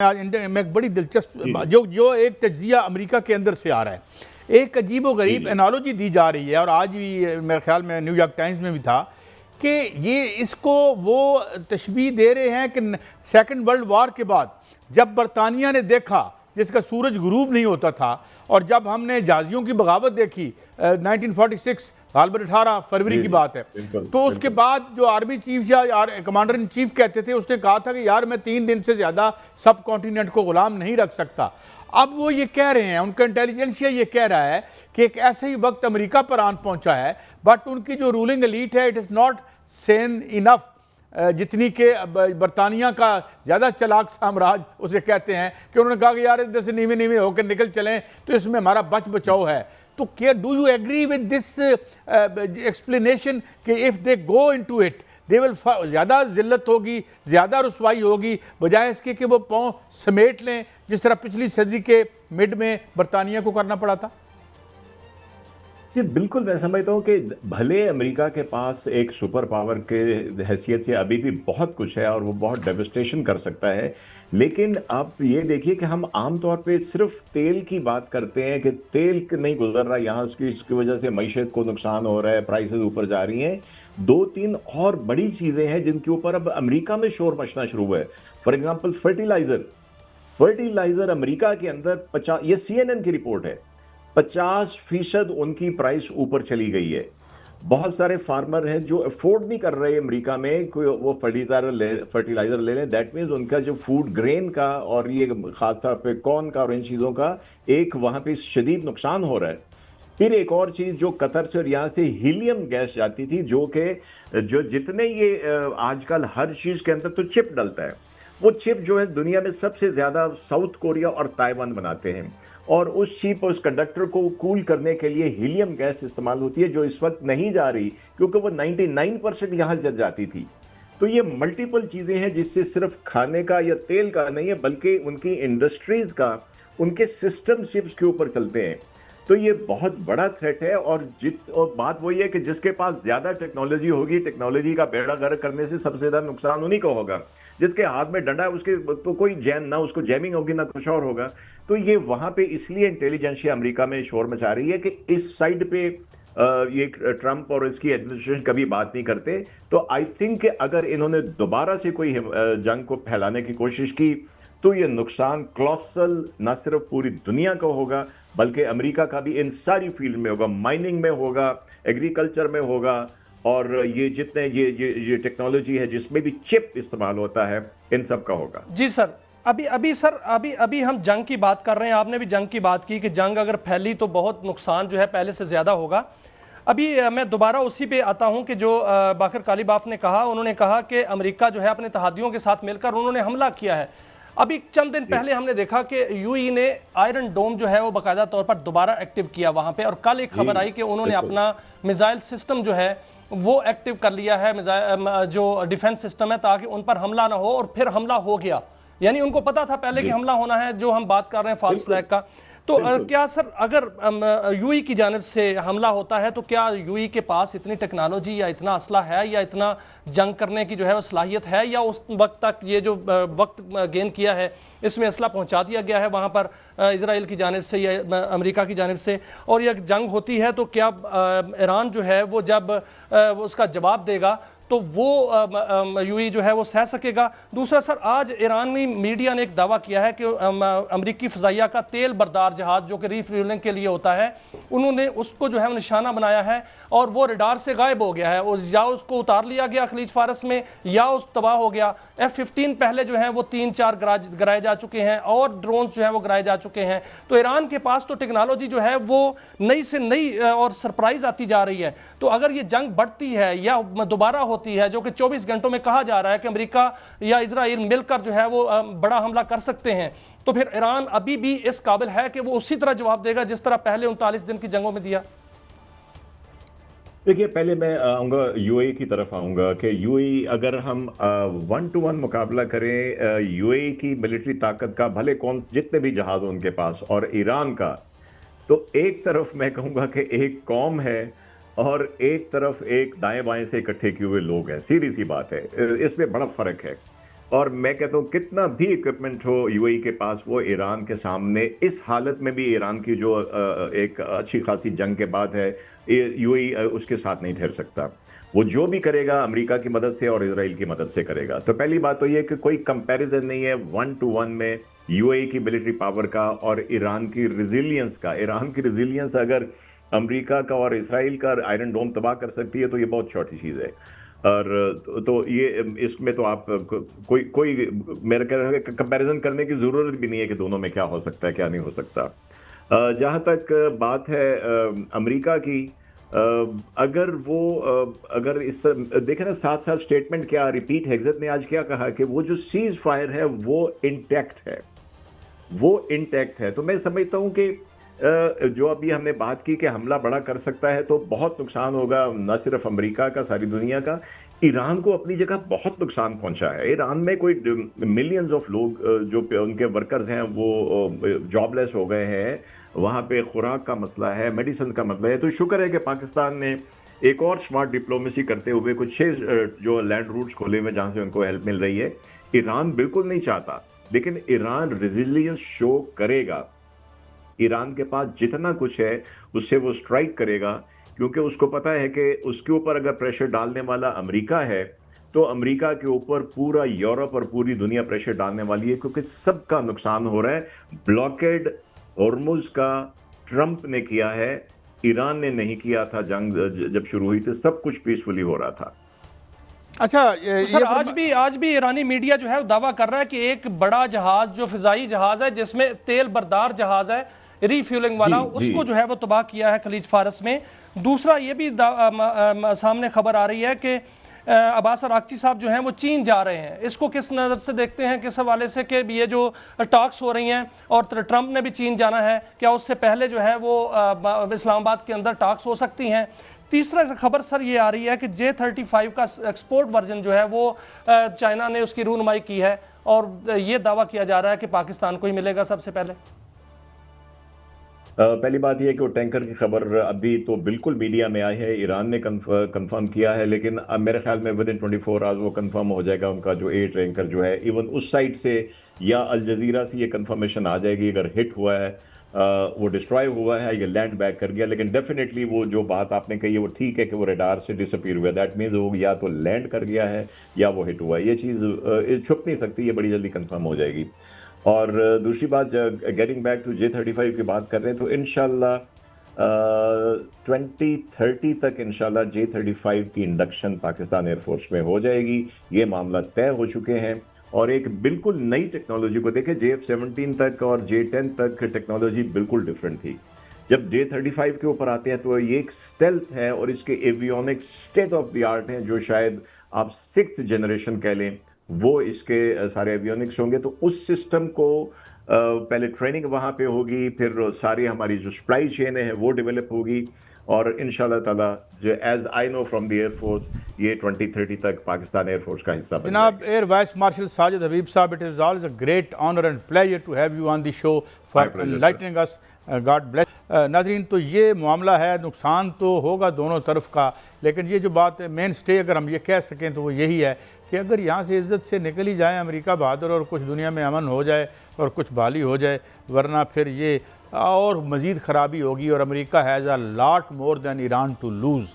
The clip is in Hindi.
आज में एक बड़ी दिलचस्प जो एक तज्जिया अमेरिका के अंदर से आ रहा है, एक अजीब व गरीब एनालॉजी दी जा रही है और आज भी मेरे ख्याल में न्यूयॉर्क टाइम्स में भी था कि ये इसको वो तशबीह दे रहे हैं कि सेकंड वर्ल्ड वॉर के बाद जब बरतानिया ने देखा जिसका सूरज गुरूब नहीं होता था और जब हमने जाजियों की बगावत देखी 1946 गालबन 18 फरवरी की बात है, तो उसके बाद जो आर्मी चीफ या कमांडर इन चीफ कहते थे, उसने कहा था कि यार मैं 3 दिन से ज़्यादा सब कॉन्टिनेंट को गुलाम नहीं रख सकता। अब वो ये कह रहे हैं, उनका इंटेलिजेंसिया ये कह रहा है कि एक ऐसे ही वक्त अमेरिका पर आन पहुंचा है, बट उनकी जो रूलिंग एलीट है it is not Sen enough, जितनी के बरतानिया का ज़्यादा चलाक साम्राज्य उसे कहते हैं कि उन्होंने कहा कि यार इधर से नीवे नीवे होकर निकल चलें तो इसमें हमारा बच बचाव है। तो क्या do you agree with this explanation कि if they go into it they will ज़्यादा जिल्लत होगी, ज़्यादा रुसवाई होगी, बजाय इसके कि वो पाँव समेट लें जिस तरह पिछली सदी के मिड में बरतानिया को करना पड़ा था? जी बिल्कुल, मैं समझता हूँ कि भले अमेरिका के पास एक सुपर पावर के हैसियत से अभी भी बहुत कुछ है और वो बहुत डेवस्टेशन कर सकता है, लेकिन आप ये देखिए कि हम आमतौर पे सिर्फ तेल की बात करते हैं कि तेल नहीं गुजर रहा यहाँ, इसकी वजह से मईशत को नुकसान हो रहा है, प्राइसेस ऊपर जा रही हैं। 2-3 और बड़ी चीज़ें हैं जिनके ऊपर अब अमेरिका में शोर मचना शुरू हुआ है। फॉर एग्जाम्पल फर्टिलाइज़र अमेरिका के अंदर 50, ये CNN की रिपोर्ट है, 50% उनकी प्राइस ऊपर चली गई है। बहुत सारे फार्मर हैं जो अफोर्ड नहीं कर रहे अमेरिका में कोई वो फर्टिलाइजर ले लें। दैट मीन्स उनका जो फूड ग्रेन का और ये खासतौर पे कॉर्न का और इन चीज़ों का एक वहाँ पे शदीद नुकसान हो रहा है। फिर एक और चीज़ जो कतर से और यहाँ से हीलियम गैस जाती थी, जो जितने ये आजकल हर चीज़ के अंदर तो चिप डलता है, वो चिप जो है दुनिया में सबसे ज़्यादा साउथ कोरिया और ताइवान बनाते हैं, और उस चिप और उस कंडक्टर को कूल करने के लिए हीलियम गैस इस्तेमाल होती है, जो इस वक्त नहीं जा रही क्योंकि वो 99% यहाँ से जाती थी। तो ये मल्टीपल चीज़ें हैं जिससे सिर्फ खाने का या तेल का नहीं है, बल्कि उनकी इंडस्ट्रीज़ का, उनके सिस्टम शिप्स के ऊपर चलते हैं। तो ये बहुत बड़ा थ्रेट है। और बात वही है कि जिसके पास ज़्यादा टेक्नोलॉजी होगी, टेक्नोलॉजी का बेड़ा गर्क करने से सबसे ज़्यादा नुकसान उन्हीं को होगा। जिसके हाथ में डंडा है उसके तो कोई जैम ना, उसको जैमिंग होगी ना कुछ और होगा। तो ये वहाँ पे इसलिए इंटेलिजेंसिया अमेरिका में शोर मचा रही है कि इस साइड पे ये ट्रंप और इसकी एडमिनिस्ट्रेशन कभी बात नहीं करते। तो आई थिंक अगर इन्होंने दोबारा से कोई जंग को फैलाने की कोशिश की तो ये नुकसान क्लॉसल न सिर्फ पूरी दुनिया का होगा, बल्कि अमेरिका का भी इन सारी फील्ड में होगा, माइनिंग में होगा, एग्रीकल्चर में होगा, और ये जितने ये टेक्नोलॉजी है जिसमें भी चिप इस्तेमाल होता है, इन सब का होगा। जी सर, अभी हम जंग की बात कर रहे हैं। आपने भी जंग की बात की कि जंग अगर फैली तो बहुत नुकसान जो है पहले से ज्यादा होगा। अभी मैं दोबारा उसी पे आता हूं कि जो बाकर कालीबाफ ने कहा, उन्होंने कहा कि अमेरिका जो है अपने तहादियों के साथ मिलकर उन्होंने हमला किया है। अभी चंद दिन पहले हमने देखा कि यूएई ने आयरन डोम जो है वो बाकायदा तौर पर दोबारा एक्टिव किया वहां पे, और कल एक खबर आई कि उन्होंने अपना मिसाइल सिस्टम जो है वो एक्टिव कर लिया है, जो डिफेंस सिस्टम है, ताकि उन पर हमला ना हो, और फिर हमला हो गया। यानी उनको पता था पहले कि हमला होना है, जो हम बात कर रहे हैं फास्ट फ्लैग का। तो क्या सर, अगर यूएई की जानिब से हमला होता है तो क्या यूएई के पास इतनी टेक्नोलॉजी या इतना असला है या इतना जंग करने की जो है वो सलाहियत है, या उस वक्त तक ये जो वक्त गेन किया है इसमें असला पहुंचा दिया गया है वहां पर इजराइल की जानिब से या अमेरिका की जानिब से? और यह जंग होती है तो क्या ईरान जो है वो जब उसका जवाब देगा तो वो यूएई जो है वो सह सकेगा? दूसरा सर, आज ईरानी मीडिया ने एक दावा किया है कि अमरीकी फ़ज़ाइया का तेल बरदार जहाज जो कि रीफ्यूलिंग के लिए होता है, उन्होंने उसको जो है निशाना बनाया है और वो रडार से गायब हो गया है। या उसको उतार लिया गया खलीज फारस में, या उस तबाह हो गया। F-15 पहले जो है वो 3-4 गिराए जा चुके हैं, और ड्रोन जो है वो गिराए जा चुके हैं। तो ईरान के पास तो टेक्नोलॉजी जो है वो नई से नई और सरप्राइज आती जा रही है। तो अगर ये जंग बढ़ती है या दोबारा होती है, जो कि 24 घंटों में कहा जा रहा है कि अमेरिका या इजराइल मिलकर जो है वो बड़ा हमला कर सकते हैं, तो फिर ईरान अभी भी इस काबिल है कि वो उसी तरह जवाब देगा जिस तरह पहले 39 दिन की जंगों में दिया? देखिए, पहले मैं आऊँगा यूएई की तरफ आऊँगा कि यूएई अगर हम 1-to-1 मुकाबला करें यूएई की मिलिट्री ताकत का, भले कौन जितने भी जहाज हो उनके पास, और ईरान का, तो एक तरफ मैं कहूँगा कि एक कौम है और एक तरफ एक दाएं बाएं से इकट्ठे किए हुए लोग हैं। सीधी सी बात है, इसमें बड़ा फर्क है। और मैं कहता हूँ कितना भी इक्विपमेंट हो यूएई के पास, वो ईरान के सामने इस हालत में भी ईरान की जो एक अच्छी खासी जंग के बाद है, यूएई उसके साथ नहीं ठहर सकता। वो जो भी करेगा अमेरिका की मदद से और इजराइल की मदद से करेगा। तो पहली बात तो ये कि कोई कंपैरिजन नहीं है 1 to 1 में यूएई की मिलिट्री पावर का और ईरान की रिजिलियंस का। ईरान की रिजिलियंस अगर अमेरिका का और इसराइल का आयरन डोम तबाह कर सकती है तो ये बहुत छोटी चीज़ है। और तो ये इसमें तो आप कोई मेरा कहना है कंपैरिजन करने की ज़रूरत भी नहीं है कि दोनों में क्या हो सकता है क्या नहीं हो सकता। जहाँ तक बात है अमेरिका की, अगर वो अगर इस तरह देखें ना, साथ साथ स्टेटमेंट क्या रिपीट हेग्जत ने आज क्या कहा कि वो जो सीज फायर है वो इंटैक्ट है, वो इंटैक्ट है। तो मैं समझता हूं कि जो अभी हमने बात की कि हमला बड़ा कर सकता है तो बहुत नुकसान होगा, न सिर्फ अमेरिका का, सारी दुनिया का। ईरान को अपनी जगह बहुत नुकसान पहुंचा है। ईरान में कोई मिलियंस ऑफ लोग जो उनके वर्कर्स हैं वो जॉबलेस हो गए हैं। वहाँ पे खुराक का मसला है, मेडिसिन का मसला है। तो शुक्र है कि पाकिस्तान ने एक और स्मार्ट डिप्लोमेसी करते हुए कुछ 6 जो लैंड रूट्स खोले हुए जहाँ से उनको हेल्प मिल रही है। ईरान बिल्कुल नहीं चाहता, लेकिन ईरान रेजिलियंस शो करेगा। ईरान के पास जितना कुछ है उससे वो स्ट्राइक करेगा, क्योंकि उसको पता है कि उसके ऊपर अगर प्रेशर डालने वाला अमेरिका है तो अमेरिका के ऊपर पूरा यूरोप और पूरी दुनिया प्रेशर डालने वाली है, क्योंकि सबका नुकसान हो रहा है। ब्लॉकेड हॉर्मुज का ट्रंप ने किया है, ईरान ने नहीं किया था। जंग जब शुरू हुई थी सब कुछ पीसफुली हो रहा था। अच्छा, सर आज भी ईरानी मीडिया जो है वो दावा कर रहा है कि एक बड़ा जहाज जो फिजाई जहाज है जिसमें तेल बरदार जहाज है रीफ्यूलिंग वाला, उसको जो है वो तबाह किया है खलीज फारस में। दूसरा ये भी सामने खबर आ रही है कि अब्बास अराक्ची साहब जो हैं वो चीन जा रहे हैं। इसको किस नज़र से देखते हैं, किस हवाले से कि ये जो टॉक्स हो रही हैं और ट्रंप ने भी चीन जाना है, क्या उससे पहले जो है वो इस्लामाबाद के अंदर टॉक्स हो सकती हैं? तीसरा खबर सर ये आ रही है कि J-35 का एक्सपोर्ट वर्जन जो है वो चाइना ने उसकी रूनुमाई की है और ये दावा किया जा रहा है कि पाकिस्तान को ही मिलेगा सबसे पहले। पहली बात यह है कि वो टैंकर की खबर अभी तो बिल्कुल मीडिया में आई है, ईरान ने कंफर्म किया है, लेकिन अब मेरे ख्याल में विद इन 24 आवर्स वो कंफर्म हो जाएगा उनका जो ए टैंकर जो है। इवन उस साइड से या अल जजीरा से ये कंफर्मेशन आ जाएगी अगर हिट हुआ है, वो डिस्ट्रॉय हुआ है या लैंड बैक कर गया। लेकिन डेफिनेटली वो जो बात आपने कही है वो ठीक है कि वो रडार से डिसअपीयर हुआ, दैट मीन्स वो या तो लैंड कर गया है या वो हिट हुआ है। ये चीज़ छुप नहीं सकती, ये बड़ी जल्दी कंफर्म हो जाएगी। और दूसरी बात, गेटिंग बैक टू J-35 की बात कर रहे हैं तो इंशाल्लाह 2030 तक इंशाल्लाह J-35 की इंडक्शन पाकिस्तान एयरफोर्स में हो जाएगी। ये मामला तय हो चुके हैं और एक बिल्कुल नई टेक्नोलॉजी को देखें। JF-17 तक और J-10 तक टेक्नोलॉजी बिल्कुल डिफरेंट थी। जब J-35 के ऊपर आते हैं तो ये एक स्टेल्थ है और इसके avionics state of the art हैं, जो शायद आप 6th जनरेशन कह लें, वो इसके सारे एवियोनिक्स होंगे। तो उस सिस्टम को पहले ट्रेनिंग वहाँ पे होगी, फिर सारी हमारी जो सप्लाई चेन है वो डेवलप होगी और इंशाल्लाह ताला जो as I know from the air force ये 2030 तक पाकिस्तान एयरफोर्स का हिस्सा बन जनाब air vice marshal Sajid Habib साहब, it is always a great honour and pleasure to have you on the show for enlightening us, god bless. नाज़रीन, तो ये मामला है, नुकसान तो होगा दोनों तरफ का, लेकिन ये जो बात है मेन स्टे अगर हम ये कह सकें तो वो यही है कि अगर यहाँ से इज़्ज़त से निकल ही जाए अमेरिका बहादुर और कुछ दुनिया में अमन हो जाए और कुछ बहाली हो जाए, वरना फिर ये और मज़ीद ख़राबी होगी और America has a lot more than Iran to loose.